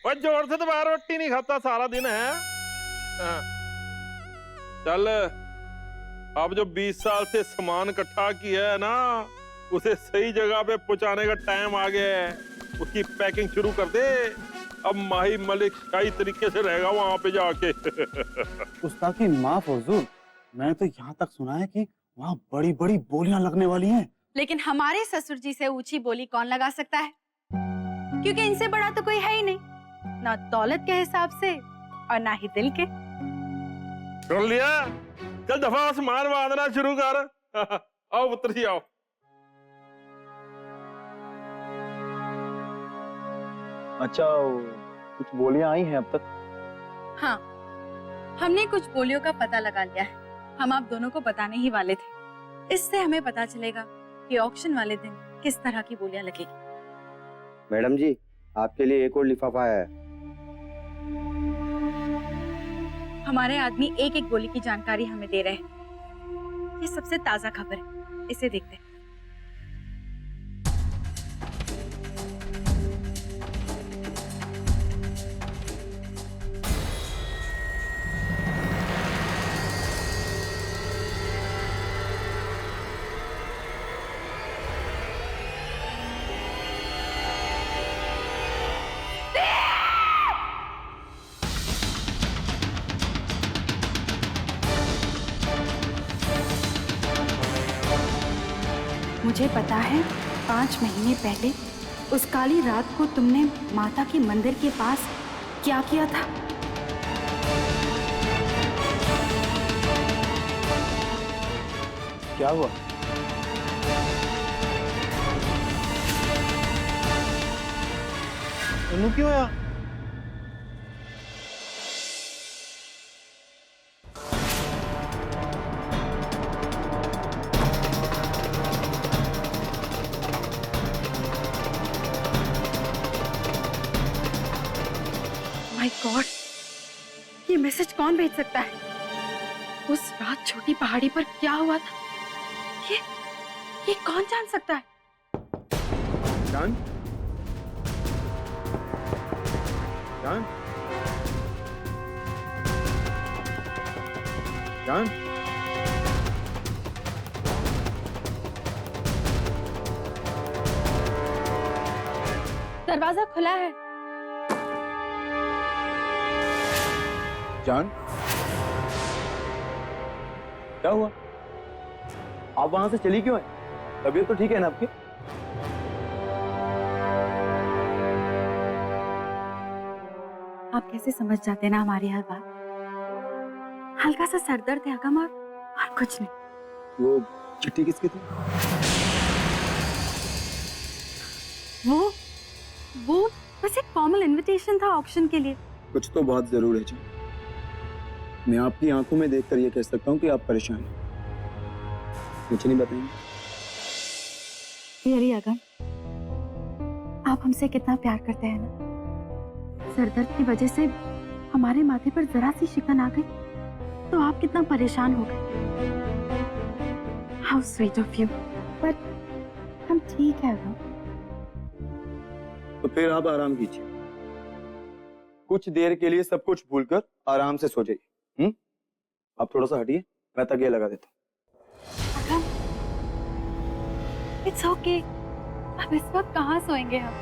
और जोर से तो बाहर रोटी नहीं खाता सारा दिन है। हाँ। चल, अब जो 20 साल से सामान इकट्ठा किया है ना, उसे सही जगह पे पहुंचाने का टाइम आ गया है। उसकी पैकिंग शुरू कर दे। अब माही मलिक शाही तरीके से रहेगा वहां पे जाके। गुस्ताखी माफ हुजूर, मैंने तो यहाँ तक सुना है कि वहाँ बड़ी बड़ी बोलियां लगने वाली हैं। लेकिन हमारे ससुर जी से ऊंची बोली कौन लगा सकता है, क्योंकि इनसे बड़ा तो कोई है ही नहीं, ना दौलत के हिसाब से और ना ही दिल के। कर लिया? चल दफा सामान बांधना शुरू कर। आओ पुत्र जी आओ। अच्छा, कुछ बोलियां आई हैं अब तक? हाँ, हमने कुछ बोलियों का पता लगा लिया है। हम आप दोनों को बताने ही वाले थे। इससे हमें पता चलेगा कि ऑक्शन वाले दिन किस तरह की बोलियां लगेगी। मैडम जी, आपके लिए एक और लिफाफा है। हमारे आदमी एक एक बोली की जानकारी हमें दे रहे हैं। ये सबसे ताजा खबर है, इसे देखते हैं। मुझे पता है 5 महीने पहले उस काली रात को तुमने माता के मंदिर के पास क्या किया था। क्या हुआ? क्यों हुआ? माय गॉड, ये मैसेज कौन भेज सकता है? उस रात छोटी पहाड़ी पर क्या हुआ था, ये कौन जान सकता है? जान? जान? जान? दरवाजा खुला है। जान, क्या हुआ? आप वहां से चली क्यों है? तबीयत तो ठीक है ना आपकी? आप कैसे समझ जाते हैं ना हमारी हर बात? हल्का सा सरदर्द है अगम, और कुछ नहीं। वो चिट्ठी किसकी थी? वो बस एक फॉर्मल इनविटेशन था ऑक्शन के लिए। कुछ तो बात जरूर है जान। मैं आपकी आंखों में देखकर ये कह सकता हूँ कि आप परेशान हैं। मुझे नहीं बताएंगे? रियली अगम, आप हमसे कितना प्यार करते हैं ना। सरदर्द की वजह से हमारे माथे पर जरा सी शिकन आ गई तो आप कितना परेशान हो गए। How sweet of you. But हम ठीक है अगम। तो फिर आप आराम कीजिए, कुछ देर के लिए सब कुछ भूलकर आराम से सो जाइए। आप थोड़ा सा हटिए, मैं तकिया लगा देता हूँ। इट्स ओके, अब इस वक्त कहाँ सोएंगे हम?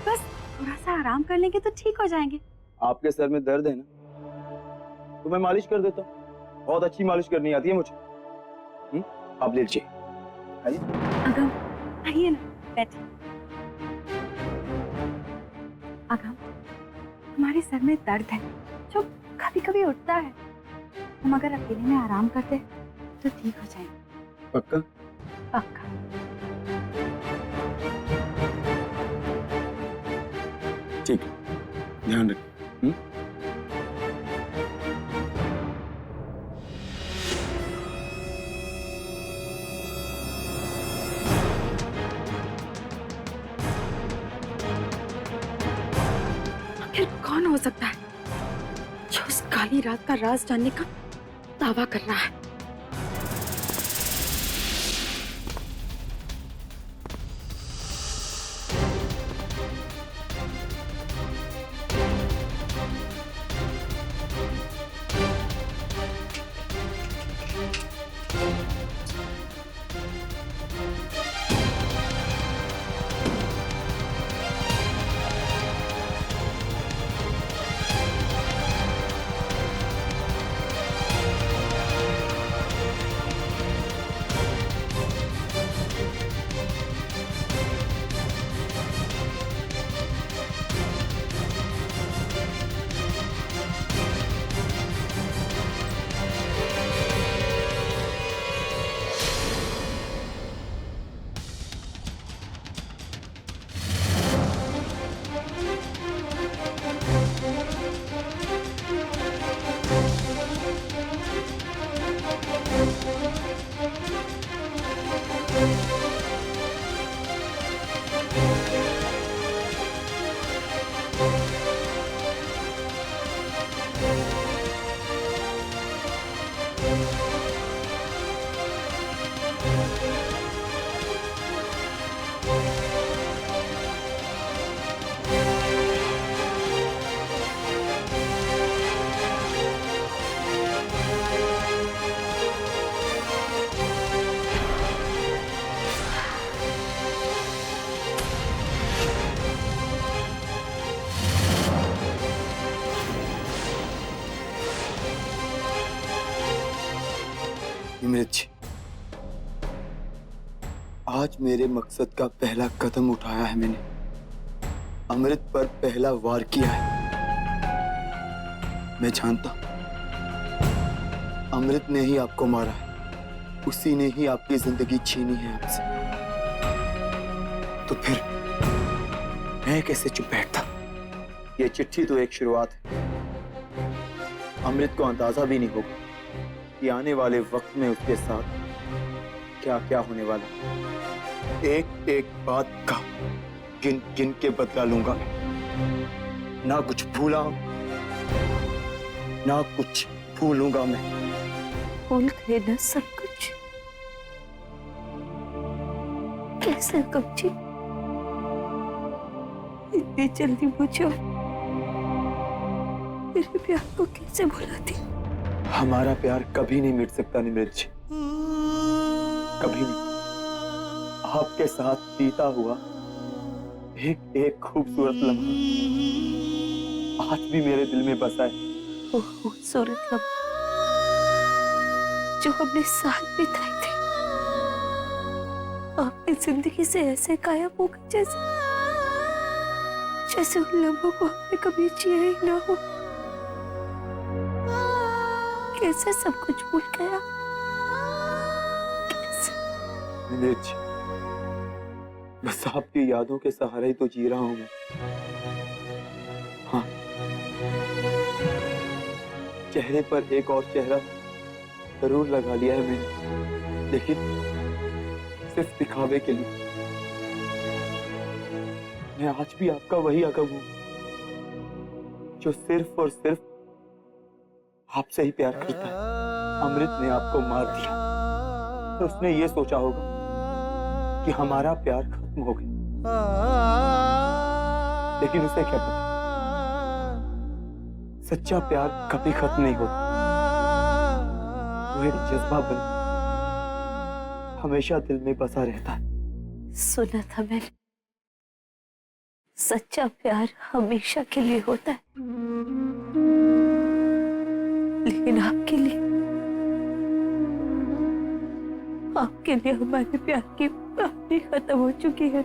बस थोड़ा सा आराम कर लेंगे तो ठीक हो जाएंगे। आपके सर में दर्द है ना, तो मैं मालिश कर देता हूँ। बहुत अच्छी मालिश करनी आती है मुझे। आप लेट जाइए, आइए। अगम आइए ना, बैठिए। अगम, हमारे सर में दर्द है जो कभी कभी उठता है। हम अगर अकेले में आराम करते तो ठीक हो जाएंगे। पक्का? पक्का। ठीक है, ध्यान रखिए। आखिर कौन हो सकता है जो उस काली रात का राज जानने का दावा कर रहा है? निमृत जी, आज मेरे मकसद का पहला कदम उठाया है मैंने। अमृत पर पहला वार किया है। मैं जानता हूं, अमृत ने ही आपको मारा है, उसी ने ही आपकी जिंदगी छीनी है आपसे। तो फिर मैं कैसे चुप बैठता? ये चिट्ठी तो एक शुरुआत है। अमृत को अंदाजा भी नहीं होगा कि आने वाले वक्त में उसके साथ क्या क्या होने वाला। एक एक बात का गिन गिन के बदला लूंगा मैं। ना कुछ भूला हूं, ना कुछ भूलूंगा मैं। भूल गए ना सब कुछ? कैसे कब्जी इतनी जल्दी मुझे मेरे प्यार को कैसे भुला दी? हमारा प्यार कभी नहीं मिट सकता निमृत जी, कभी नहीं। आपके साथ बीता हुआ एक एक खूबसूरत लम्हा आज भी मेरे दिल में बसा है। वो खूबसूरत लम्हा जो हमने साथ बिताए थे, आपकी जिंदगी से ऐसे गायब हो गए जैसे उन लम्हों को हमने कभी जिया ही ना हो। कैसे सब कुछ भूल गया? कैसे? निमृत जी, बस आपकी यादों के सहारे ही तो जी रहा हूं मैं। हाँ, चेहरे पर एक और चेहरा जरूर लगा लिया है मैंने, लेकिन सिर्फ दिखावे के लिए। मैं आज भी आपका वही अगम हूं जो सिर्फ और सिर्फ आपसे ही प्यार करता है। अमृत ने आपको मार दिया तो उसने ये सोचा होगा कि हमारा प्यार खत्म हो गया, लेकिन उसे क्या पता, सच्चा प्यार कभी खत्म नहीं होता। वो एक जज्बा बन हमेशा दिल में बसा रहता है। सुना था मैंने, सच्चा प्यार हमेशा के लिए होता है, लेकिन आपके लिए हमारे प्यार की कहानी खत्म हो चुकी है।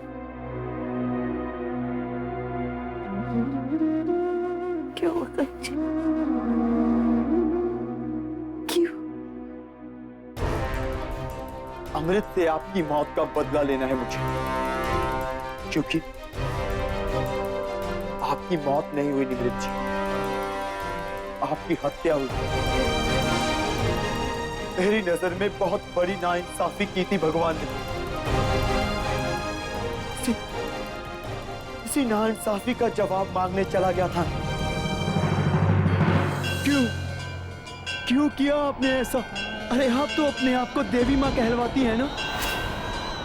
क्यों कच्ची? क्यों? अमृत से आपकी मौत का बदला लेना है मुझे, क्योंकि आपकी मौत नहीं हुई निमृत जी, आपकी हत्या हुई। मेरी नजर में बहुत बड़ी नाइंसाफी की थी भगवान ने। इसी नाइंसाफी का जवाब मांगने चला गया था। क्यों किया आपने ऐसा? अरे आप तो अपने आप को देवी माँ कहलवाती है ना?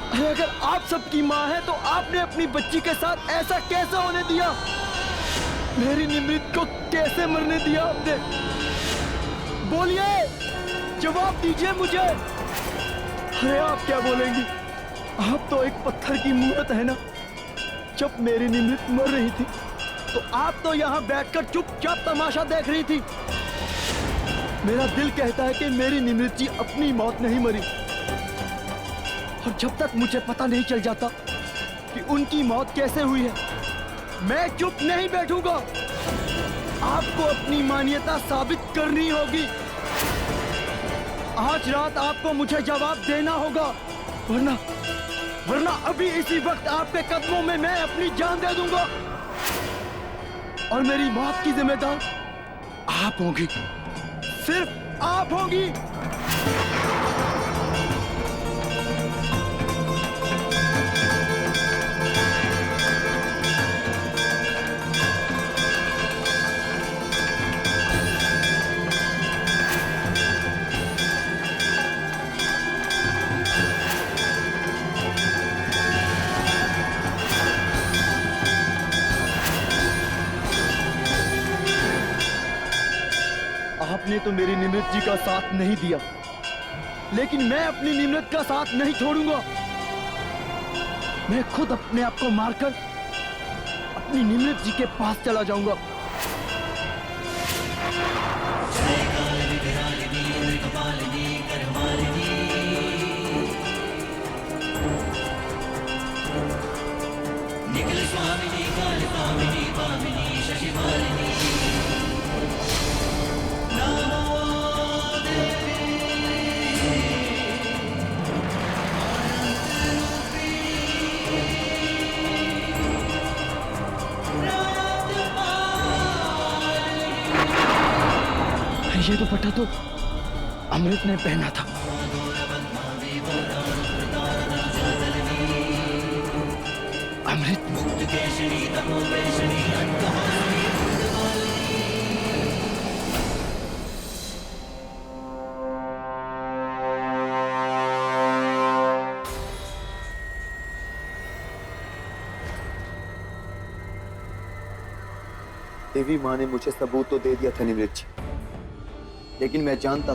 अरे अगर आप सबकी माँ है तो आपने अपनी बच्ची के साथ ऐसा कैसे होने दिया? मेरी निमृत को कैसे मरने दिया आपने? बोलिए, जवाब दीजिए मुझे। अरे आप क्या बोलेंगी? आप तो एक पत्थर की मूर्त है ना। जब मेरी निमृत मर रही थी तो आप तो यहाँ बैठकर चुपचाप तमाशा देख रही थी। मेरा दिल कहता है कि मेरी निमृत जी अपनी मौत नहीं मरी, और जब तक मुझे पता नहीं चल जाता कि उनकी मौत कैसे हुई है, मैं चुप नहीं बैठूंगा। आपको अपनी मान्यता साबित करनी होगी। आज रात आपको मुझे जवाब देना होगा, वरना अभी इसी वक्त आपके कदमों में मैं अपनी जान दे दूंगा, और मेरी मौत की जिम्मेदार आप होंगी, सिर्फ आप होंगी। आपने तो मेरी निमृत जी का साथ नहीं दिया, लेकिन मैं अपनी निमृत का साथ नहीं छोड़ूंगा। मैं खुद अपने आप को मारकर अपनी निमृत जी के पास चला जाऊंगा। जय काल विकरालिनी, कपालिनी, करमालिनी। ये दुपट्टा तो अमृत ने पहना था। अमृत देवी माँ ने मुझे सबूत तो दे दिया था निमृत जी, लेकिन मैं जानता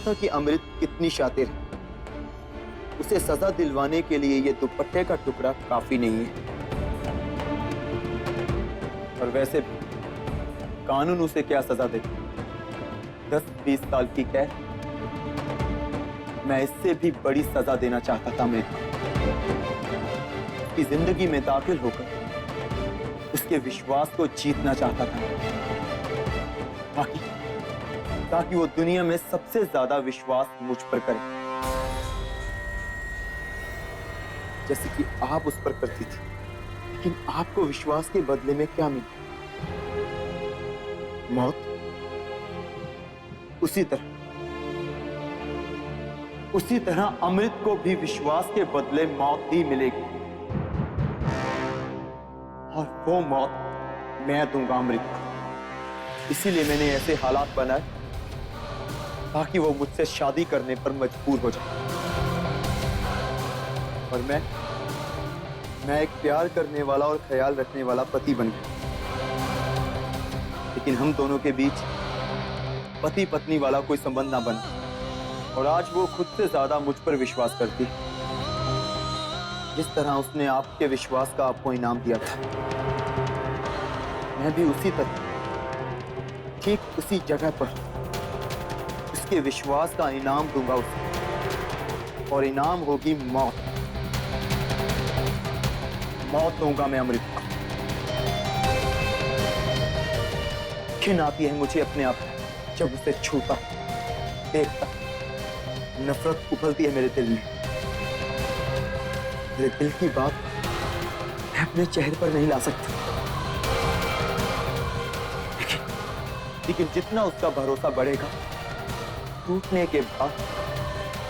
था कि अमृत कितनी शातिर है। उसे सजा दिलवाने के लिए ये दुपट्टे का टुकड़ा काफी नहीं है। और वैसे भी कानून उसे क्या सजा दे, 10-20 साल की कैद। मैं इससे भी बड़ी सजा देना चाहता था अमृत को। उसकी जिंदगी में दाखिल होकर उसके विश्वास को जीतना चाहता था, ताकि वो दुनिया में सबसे ज्यादा विश्वास मुझ पर करे, जैसे कि आप उस पर करती थी। लेकिन आपको विश्वास के बदले में क्या मिला? मौत। उसी तरह अमृत को भी विश्वास के बदले मौत ही मिलेगी, और वो मौत मैं दूंगा अमृत को। इसीलिए मैंने ऐसे हालात बनाए ताकि वो मुझसे शादी करने पर मजबूर हो जाए। और मैं एक प्यार करने वाला और ख्याल रखने वाला पति बन गया। लेकिन हम दोनों के बीच पति पत्नी वाला कोई संबंध ना बना, और आज वो खुद से ज्यादा मुझ पर विश्वास करती है, जिस तरह उसने आपके विश्वास का आपको इनाम दिया था। मैं भी उसी तरह, ठीक उसी जगह पर उसके विश्वास का इनाम दूंगा उसे, और इनाम होगी मौत। मौत दूंगा मैं अमृत को। घिन आती है मुझे अपने आप जब उसे छूता देखता। नफरत उफलती है मेरे दिल में। मेरे दिल की बात मैं अपने चेहरे पर नहीं ला सकता, लेकिन जितना उसका भरोसा बढ़ेगा, टूटने के बाद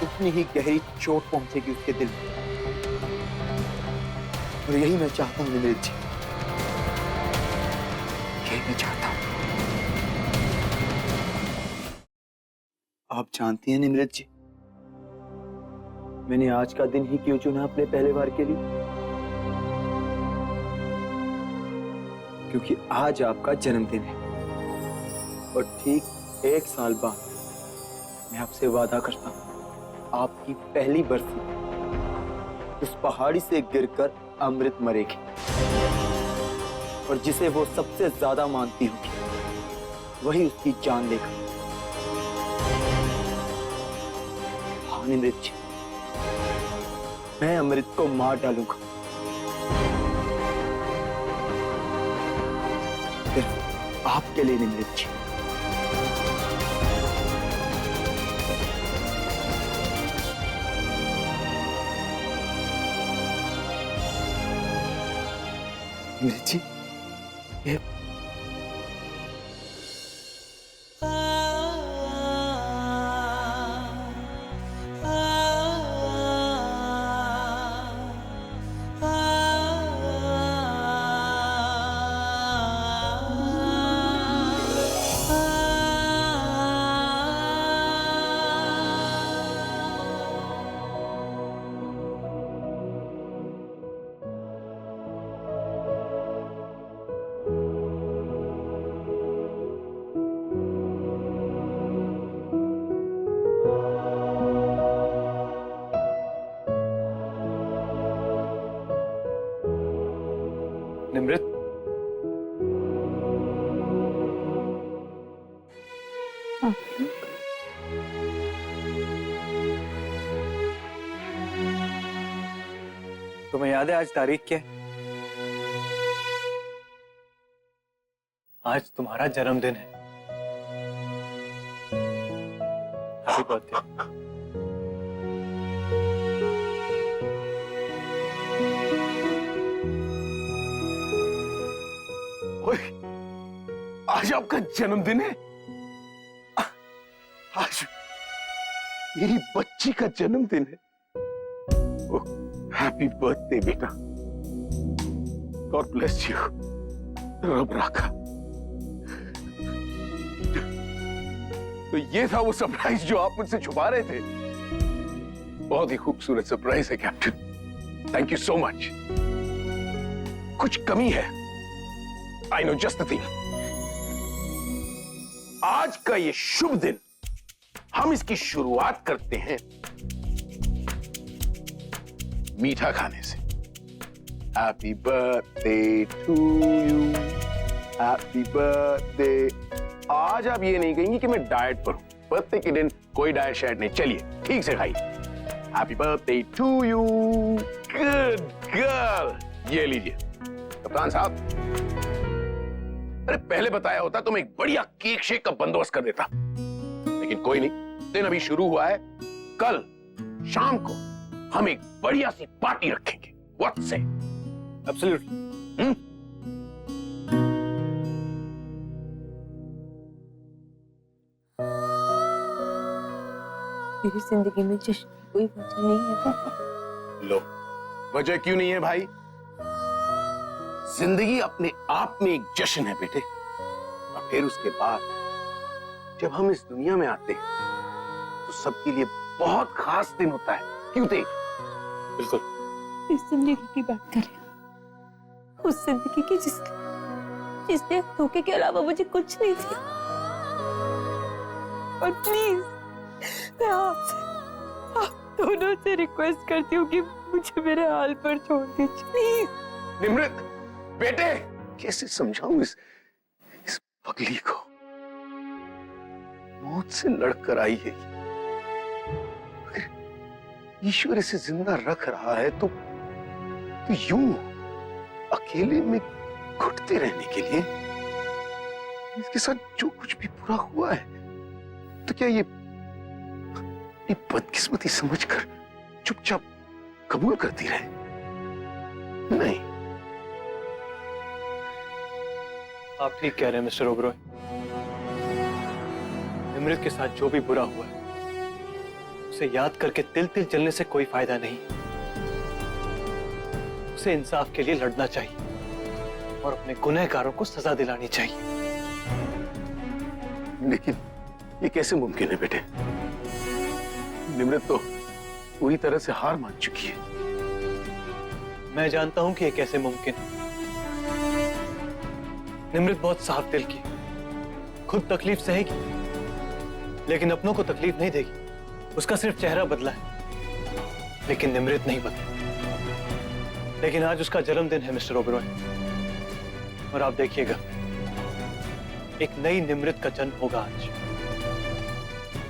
उतनी ही गहरी चोट पहुंचेगी उसके दिल में। और यही मैं चाहता हूं निमृत जी, यही मैं चाहता हूं। आप जानती हैं निमृत जी, मैंने आज का दिन ही क्यों चुना अपने पहले बार के लिए? क्योंकि आज आपका जन्मदिन है, और ठीक 1 साल बाद मैं आपसे वादा करता हूं, आपकी पहली बरसी उस पहाड़ी से गिरकर अमृत मरेगी, और जिसे वो सबसे ज्यादा मानती होगी वही उसकी जान लेगा। हाँ निमृत जी, मैं अमृत को मार डालूंगा, सिर्फ आपके लिए निमृत जी। निमृत जी, ये निमृत, तुम्हें याद है आज तारीख क्या है? आज तुम्हारा जन्मदिन है। Happy birthday. आज आपका जन्मदिन है। आज मेरी बच्ची का जन्मदिन है। हैप्पी बर्थडे बेटा। God bless you. रब रखा। तो ये था वो सरप्राइज जो आप मुझसे छुपा रहे थे। बहुत ही खूबसूरत सरप्राइज है captain. Thank you so much. कुछ कमी है। I know just the thing. आज का ये शुभ दिन हम इसकी शुरुआत करते हैं मीठा खाने से। Happy birthday to you. Happy birthday. आज आप ये नहीं कहेंगे कि मैं डाइट पर हूं। बर्थडे के दिन कोई डाइट शायद नहीं। चलिए ठीक से खाइए। Happy birthday to you. Good girl. ये लीजिए कप्तान साहब। अरे पहले बताया होता तो मैं एक बढ़िया केक शेक का बंदोबस्त कर देता, लेकिन कोई नहीं। दिन अभी शुरू हुआ है। कल शाम को हम एक बढ़िया सी पार्टी रखेंगे। व्हाट से? एब्सोल्युटली। मेरी जिंदगी में जश्न की कोई वजह नहीं है पापा। लो, वजह क्यों नहीं है भाई? जिंदगी अपने आप में एक जश्न है बेटे। और फिर उसके बाद जब हम इस दुनिया में आते हैं तो सबके लिए बहुत खास दिन होता है। क्यों तेज? बिल्कुल। इस जिंदगी की बात करें, उस जिंदगी की जिसने धोखे के अलावा मुझे कुछ नहीं दिया। और प्लीज मैं आप दोनों से रिक्वेस्ट करती हूँ कि मुझे मेरे हाल पर छोड़ दीजिए प्लीज। निमृत बेटे, कैसे समझाऊं इस पगली को? मौत से लड़कर आई है। अगर ईश्वर इसे जिंदा रख रहा है तो यूं अकेले में घुटते रहने के लिए इसके साथ जो कुछ भी बुरा हुआ है तो क्या ये बदकिस्मती समझकर चुपचाप कबूल करती रहे? नहीं। आप ठीक कह रहे हैं मिस्टर ओबरॉय। निमृत के साथ जो भी बुरा हुआ है उसे याद करके तिल तिल जलने से कोई फायदा नहीं। उसे इंसाफ के लिए लड़ना चाहिए और अपने गुनहगारों को सजा दिलानी चाहिए। लेकिन ये कैसे मुमकिन है बेटे? निमृत तो पूरी तरह से हार मान चुकी है। मैं जानता हूं कि ये कैसे मुमकिन है। निमृत बहुत साफ दिल की, खुद तकलीफ सहेगी लेकिन अपनों को तकलीफ नहीं देगी। उसका सिर्फ चेहरा बदला है लेकिन निमृत नहीं बदला। लेकिन आज उसका जन्मदिन है मिस्टर ओबरॉय, और आप देखिएगा एक नई निमृत का जन्म होगा आज।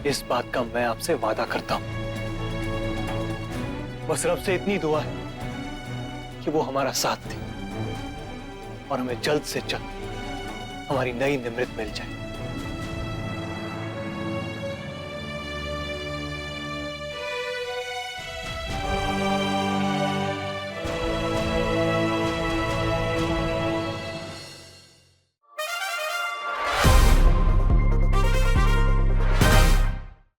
इस बात का मैं आपसे वादा करता हूं। बस रब से इतनी दुआ है कि वो हमारा साथ दे और हमें जल्द से जल्द हमारी नई निमृत मिल जाए।